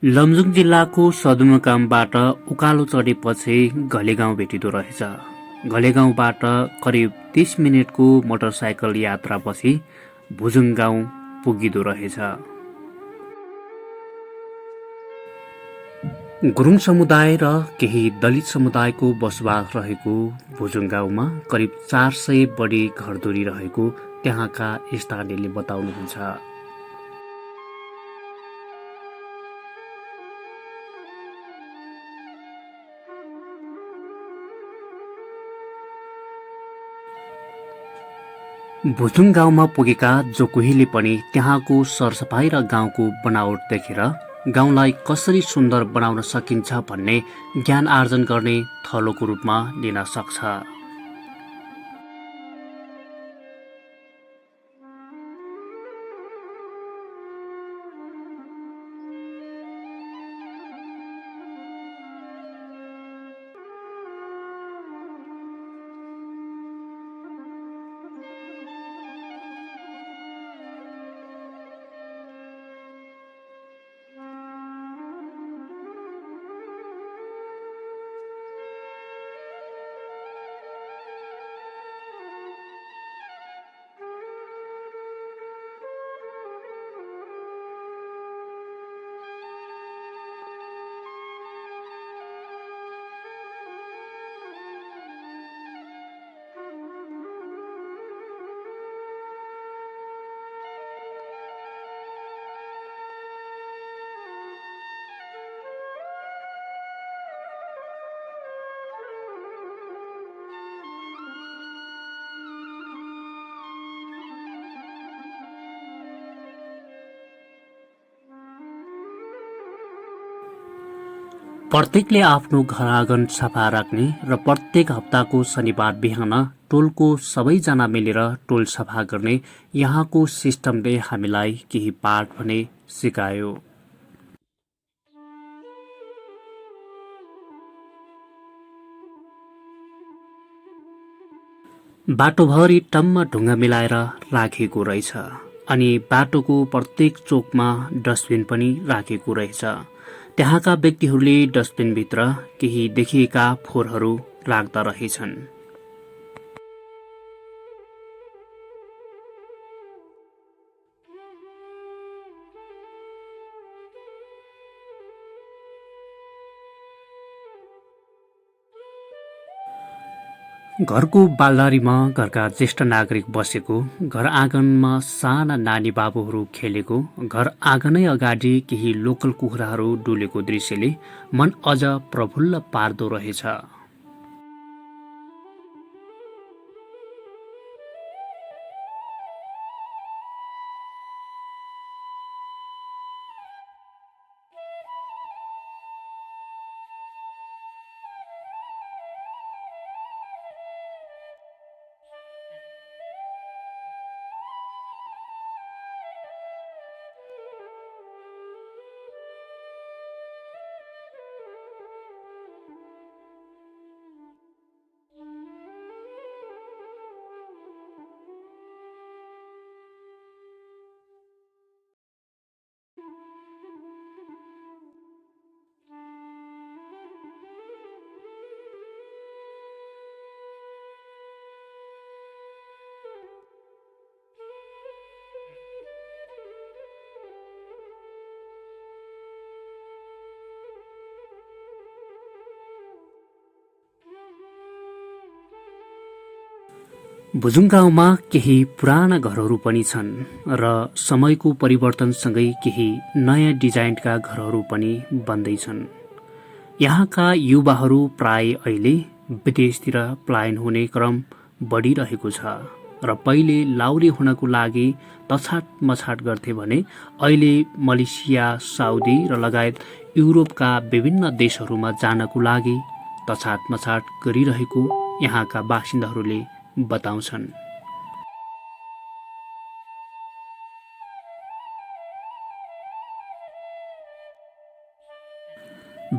लमजुङ जिल्लाको सदरमुकामबाट उकालो चढेपछि घलेगाउँ भेटिँदो रहेछ। घलेगाउँबाट करिब 30 मिनटको मोटरसाइकल यात्रापछि भुजुङ गाउँ पुगिँदो रहेछ। गुरुङ समुदाय र केही दलित समुदायको बसोबास रहेको भुजुङ गाउँमा करिब 400 बढी घरधुरी रहेको त्यहाँका स्थानीयले बताउनुहुन्छ। भुजुङ गाउँमा पुगेका जो कोहीले पनि त्यहाँको सरसफाई र गाउँको बनावट देखेर गाउँलाई कसरी सुन्दर बनाउन सकिन्छ भन्ने ज्ञान आर्जन गर्ने थलोको रूपमा लिन सक्छ। प्रत्येकले आफ्नो घर आँगन सफा राख्ने र प्रत्येक हप्ताको शनिबार बिहान टोलको सबैजना मिलेर टोल सफा गर्ने यहाँको सिस्टमले हामीलाई केही पाठ भने सिकायो। बाटोभरि टम्म ढुङ्गा मिलाएर राखेको रहेछ अनि बाटोको प्रत्येक चोकमा डस्टबिन पनि राखेको रहेछ। त्यहाँका व्यक्तिहरूले डस्टबिनभित्र केही देखिएका फोहोरहरू राख्दा रहेछन्। घरको बालदारीमा घरका ज्येष्ठ नागरिक बसेको, घर आँगनमा साना नानी बाबुहरू खेलेको, घर आँगनै अगाडि केही लोकल कुखुराहरू डुलेको दृश्यले मन अझ प्रफुल्ल पार्दो रहेछ। भुजुङ गाउँमा केही पुराना घरहरू पनि छन् र समयको परिवर्तनसँगै केही नयाँ डिजाइनका घरहरू पनि बन्दैछन्। यहाँका युवाहरू प्राय अहिले विदेशतिर पलायन हुने क्रम बढिरहेको छ र पहिले लाउरे हुनको लागि तछाट मछाट गर्थे भने अहिले मलेसिया, साउदी र लगायत युरोपका विभिन्न देशहरूमा जानको लागि तछाट मछाट गरिरहेको यहाँका बासिन्दाहरूले बताउँछन्।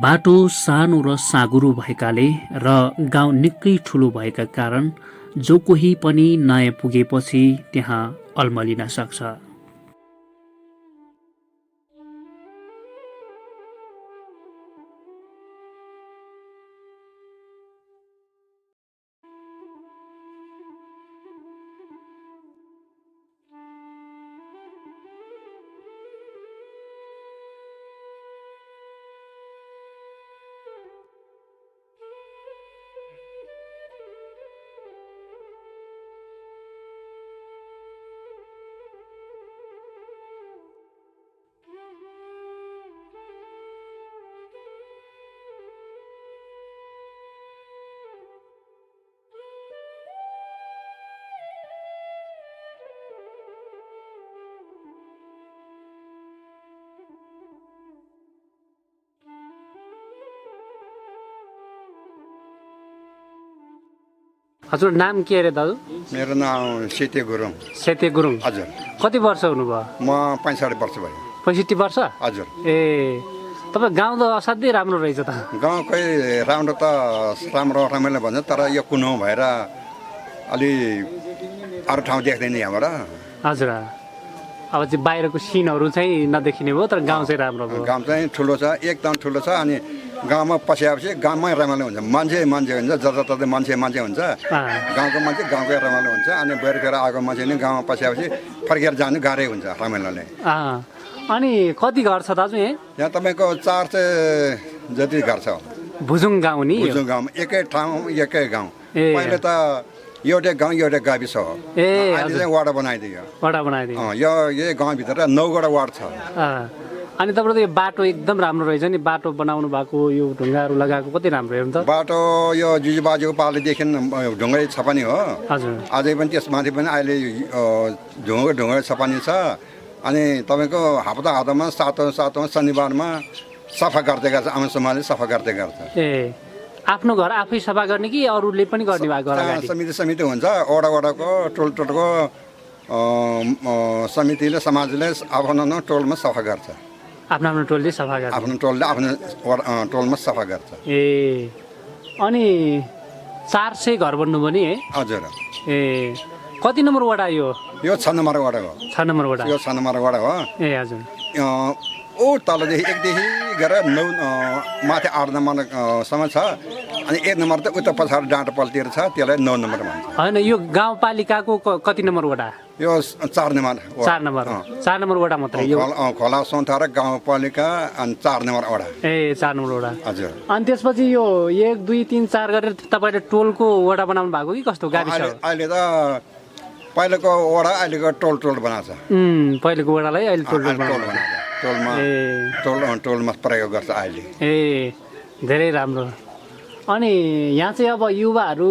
बाटो सानो र साँघुरो भएकाले र गाउँ निकै ठुलो भएका कारण जो कोही पनि नयाँ पुगेपछि त्यहाँ अल्मलिन सक्छ। हजुर नाम के अरे दाजु? मेरो नाम सेते गुरुङ। सेते गुरुङ। हजुर। कति वर्ष हुनुभयो? म 65 वर्ष भयो। 65 वर्ष? हजुर। ए तपाईँ गाउँ त असाध्यै राम्रो रहेछ त। गाउँकै राम्रो त राम्रो रमाइलो भन्छ, तर यो कुनो भएर अलि अरू ठाउँ देख्दैन यहाँबाट। हजुर। अब चाहिँ बाहिरको सिनहरू चाहिँ नदेखिने भयो, तर गाउँ चाहिँ राम्रो भयो। गाउँ चाहिँ ठुलो छ, एकदम ठुलो छ। अनि गाउँमा पसेपछि गाउँमै रमाइलो हुन्छ। मान्छे हुन्छ, जताततै मान्छे हुन्छ। गाउँको मान्छे गाउँकै रमाइलो हुन्छ। अनि बाहिरखेर आएको मान्छे नि गाउँमा पसेपछि फर्केर जानु गाह्रै हुन्छ रमाइलोले। अनि कति घर छ दाजु यहाँ तपाईँको 4 चाहिँ जति घर छ। भुजुङ गाउँ नि? भुजुङ गाउँ एकै ठाउँ एकै गाउँ। पहिले त एउटै गाउँ एउटै गाविस हो। अहिले चाहिँ वडा बनाइदियो। यो यही गाउँभित्र 9 वटा वार्ड छ। अनि तपाईँको यो बाटो एकदम राम्रो रहेछ नि, बाटो बनाउनु भएको, यो ढुङ्गाहरू लगाएको कति राम्रो हेर्नु त। बाटो यो जुजुबाजुको पालोदेखि ढुङ्गै छ पनि हो। हजुर। अझै पनि त्यसमाथि पनि अहिले ढुङ्गै छ पनि छ। अनि तपाईँको हप्तामा सातौँ शनिबारमा सफा गर्दै गर्छ, आमा समाजले सफा गर्दै गर्छ। आफ्नो घर आफै सफा गर्ने कि अरूले पनि गर्ने भएको? समिति हुन्छ, वडाको टोलको समितिले समाजले आफ्नो टोलमा सफा गर्छ। आफ्नो टोलले सफा गर्छ। आफ्नो टोलले आफ्नो टोलमा सफा गर्छ। अनि 400 घर बन्नुभयो नि? हजुर। कति नम्बर वडा यो? यो 6 नम्बर वडा हो। 6 नम्बर वडा? यो 6 नम्बर वडा हो। हजुर। तलदेखि 1 देखि गरेर 9 माथि 8 नम्बरसम्म छ। अनि 1 नम्बर त उता पछाडि डाँडापलतिर छ, त्यसलाई 9 नम्बर भन्छ। होइन, यो गाउँपालिकाको कति नम्बर वडा? यो 4 नम्बर। 4 नम्बर वडा मात्रै यो? खोला सौथार गाउँपालिका अनि 4 नम्बर वडा। 4 नम्बर वडा। हजुर। अनि त्यसपछि यो 1 2 3 4 गरेर तपाईँले टोलको वडा बनाउनु भएको कि कस्तो गाविस? अहिले त पहिलेको वडा अहिलेको टोल बनाएको छ। पहिलेको वडालाई अहिले टोलमा प्रयोग गर्छ अहिले। धेरै राम्रो। अनि यहाँ चाहिँ अब युवाहरू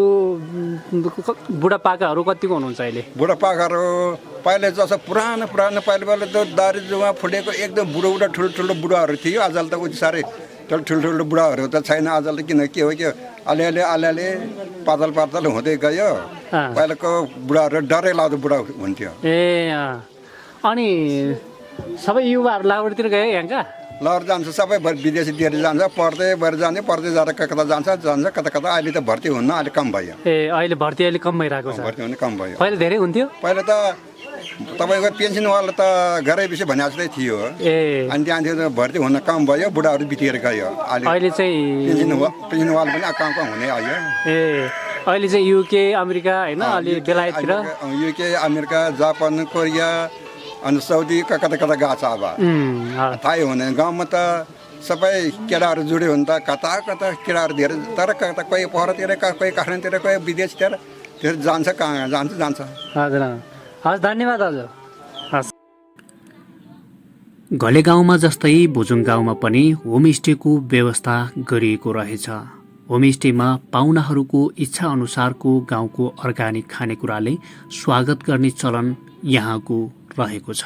बुढापाकाहरू कतिको हुनुहुन्छ अहिले? बुढापाकाहरू पहिले जस्तो पुरानो पहिले त दारी जुवा फुटेको एकदम बुढो ठुलो बुढाहरू थियो। आजकल त उति साह्रै ठुल्ठुलो बुढाहरू त छैन आजकल। किन के हो कि अलिअलि पातल हुँदै गयो। पहिलाको बुढाहरू डरै लाग्दो बुढा हुन्थ्यो। अनि सबै युवाहरू लाहुरेतिर गयो यहाँका? लहर जान्छ, सबै विदेशीतिर जान्छ, पढ्दै जाएर कता जान्छ कता। अहिले त भर्ती हुन्न, अहिले कम भयो। अहिले भर्ती कम भइरहेको छ? भर्ती हुन कम भयो। पहिले धेरै हुन्थ्यो? पहिले त तपाईँको पेन्सनवाला त घरै पछि भने जस्तै थियो। अनि त्यहाँदेखि भर्ती हुन कम भयो, बुढाहरू बितेर गयो। अहिले चाहिँ पेन्सनवाला पनि कहाँ हुने आयो। अहिले चाहिँ युके अमेरिका होइन, अलि बेलायततिर युके अमेरिका जापान कोरिया अनि साउदी कता गएको छ। अब थाहै हुँदैन। गाउँमा त सबै केटाहरू जुड्यो भने त कता केटाहरू धेरै, तर कता कोही पोखरातिर कोही काठमाडौँतिर कोही विदेशतिर त्यो जान्छ। कहाँ जान्छ। हजुर धन्यवाद हजुर। घले गाउँमा जस्तै भुजुङ गाउँमा पनि होमस्टेको व्यवस्था गरिएको रहेछ। होमस्टेमा पाहुनाहरूको इच्छा अनुसारको गाउँको अर्गानिक खानेकुराले स्वागत गर्ने चलन यहाँको रहेको छ।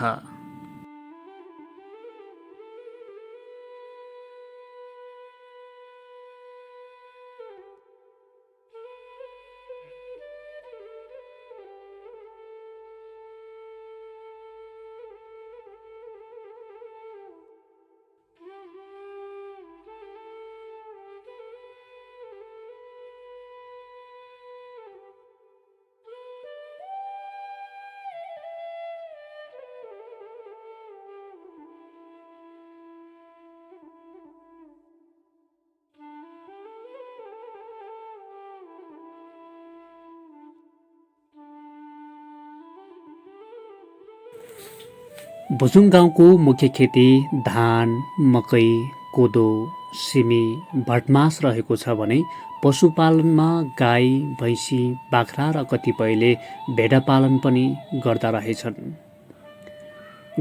भुजुङ गाउँको मुख्य खेती धान, मकै, कोदो, सिमी, भटमास रहेको छ भने पशुपालनमा गाई, भैँसी, बाख्रा र कतिपयले भेडा पालन पनि गर्दा रहेछन्।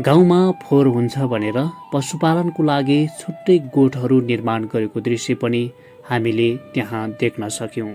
गाउँमा फोहोर हुन्छ भनेर पशुपालनको लागि छुट्टै गोठहरू निर्माण गरेको दृश्य पनि हामीले त्यहाँ देख्न सक्यौं।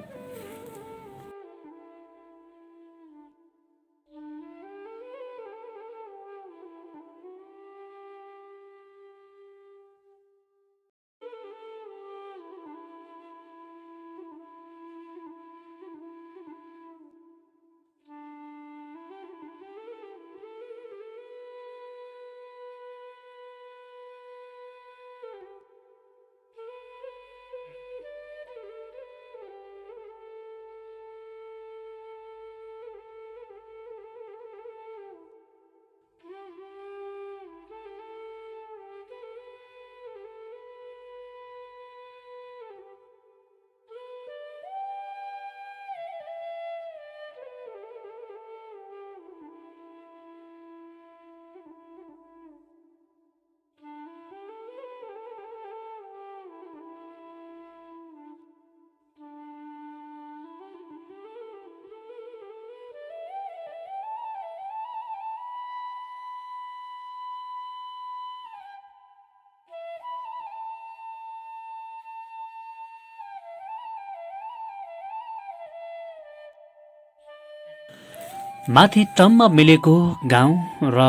माथि टम्म मिलेको गाउँ र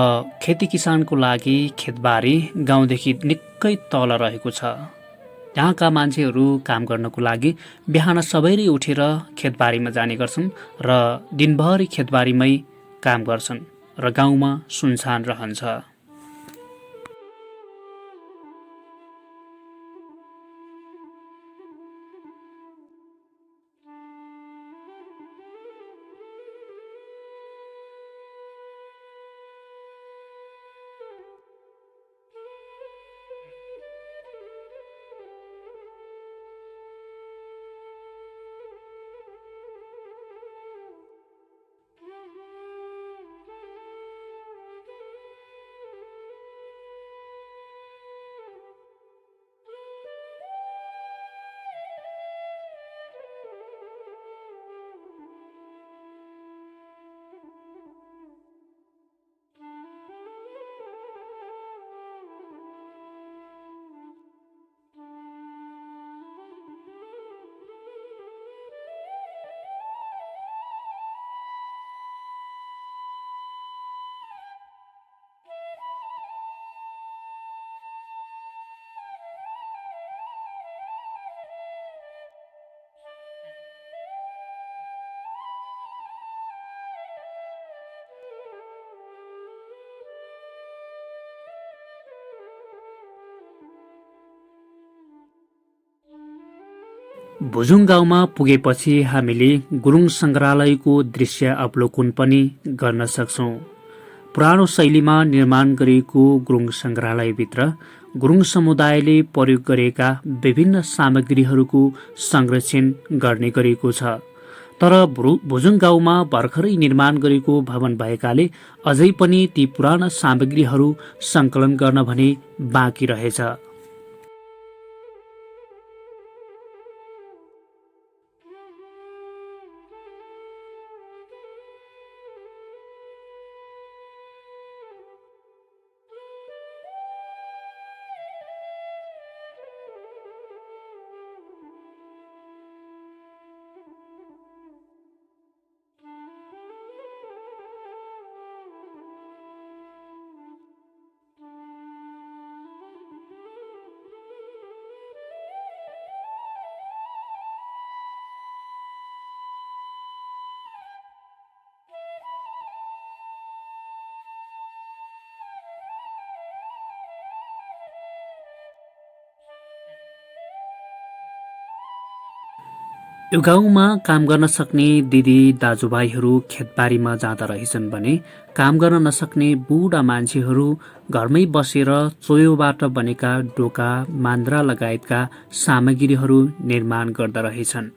खेती किसानको लागि खेतबारी गाउँदेखि निकै तल रहेको छ। यहाँका मान्छेहरू काम गर्नको लागि बिहान सबैले उठेर खेतबारीमा जाने गर्छन् र दिनभरि खेतबारीमै काम गर्छन् र गाउँमा सुनसान रहन्छ। भुजुङ गाउँमा पुगेपछि हामीले गुरुङ सङ्ग्रहालयको दृश्य अवलोकन पनि गर्न सक्छौँ। पुरानो शैलीमा निर्माण गरिएको गुरुङ सङ्ग्रहालयभित्र गुरुङ समुदायले प्रयोग गरेका विभिन्न सामग्रीहरूको संरक्षण गर्ने गरिएको छ। तर भुजुङ गाउँमा भर्खरै निर्माण गरेको भवन भएकाले अझै पनि ती पुराना सामग्रीहरू सङ्कलन गर्न भने बाँकी रहेछ। यो गाउँमा काम गर्न सक्ने दिदी दाजुभाइहरू खेतबारीमा जाँदा रहेछन् भने काम गर्न नसक्ने बुढा मान्छेहरू घरमै बसेर चोयोबाट बनेका डोका, मान्द्रा लगायतका सामग्रीहरू निर्माण गर्दा रहेछन्।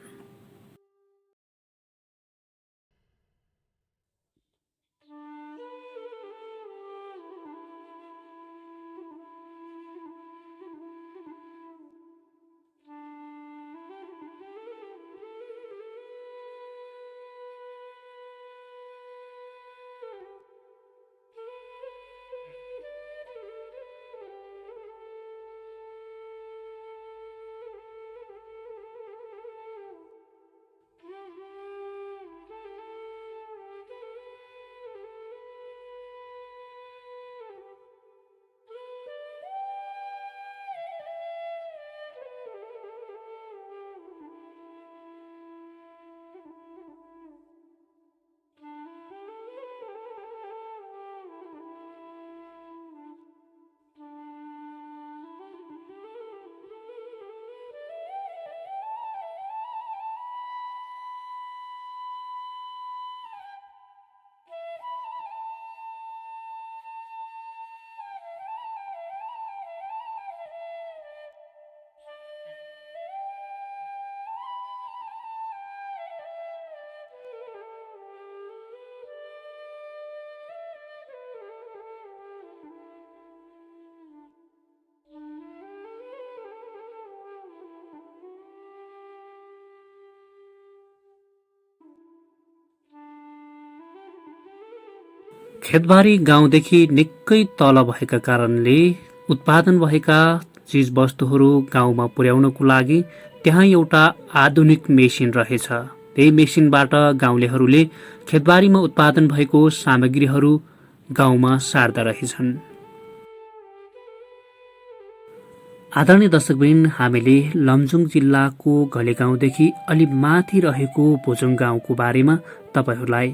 खेतबारी गाउँदेखि निकै तल भएका कारणले उत्पादन भएका चिजवस्तुहरू गाउँमा पुर्याउनको लागि त्यहाँ एउटा आधुनिक मेसिन रहेछ। त्यही मेसिनबाट गाउँलेहरूले खेतबारीमा उत्पादन भएको सामग्रीहरू गाउँमा सार्दा रहेछन्। आदरणीय दर्शकवृन्द, हामीले लमजुङ जिल्लाको घलेगाउँदेखि अलि माथि रहेको भोजुङ गाउँको बारेमा तपाईहरूलाई